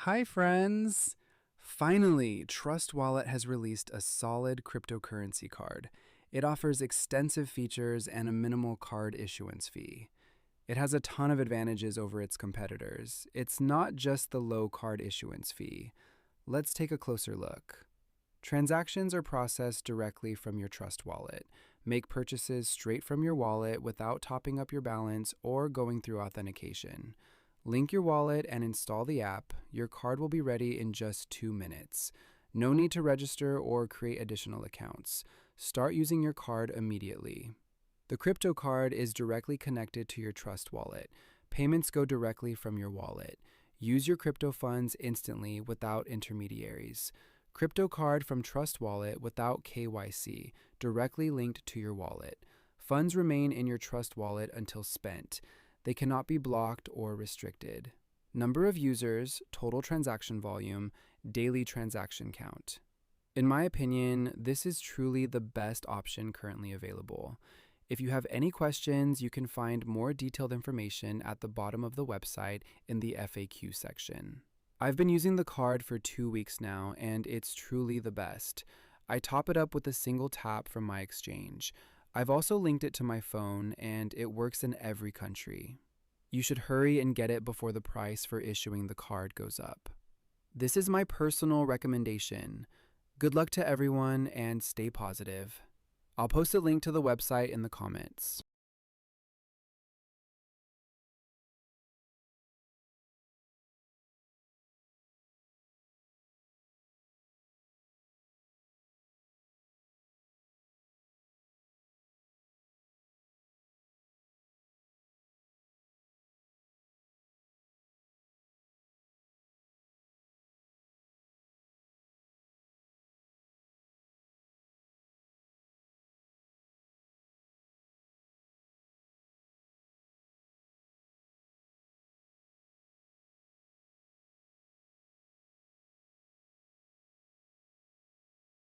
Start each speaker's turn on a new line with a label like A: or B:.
A: Hi, friends! Finally, Trust Wallet has released a solid cryptocurrency card. It offers extensive features and a minimal card issuance fee. It has a ton of advantages over its competitors. It's not just the low card issuance fee. Let's take a closer look. Transactions are processed directly from your Trust Wallet. Make purchases straight from your wallet without topping up your balance or going through authentication. Link your wallet and install the app. Your card will be ready in just 2 minutes. No need to register or create additional accounts. Start using your card immediately. The crypto card is directly connected to your Trust Wallet. Payments go directly from your wallet. Use your crypto funds instantly without intermediaries. Crypto card from Trust Wallet without KYC, directly linked to your wallet. Funds remain in your Trust Wallet until spent. They cannot be blocked or restricted. Number of users, total transaction volume, daily transaction count. In my opinion, this is truly the best option currently available. If you have any questions, you can find more detailed information at the bottom of the website in the FAQ section. I've been using the card for 2 weeks now, and it's truly the best. I top it up with a single tap from my exchange. I've also linked it to my phone, and it works in every country. You should hurry and get it before the price for issuing the card goes up. This is my personal recommendation. Good luck to everyone, and stay positive. I'll post a link to the website in the comments.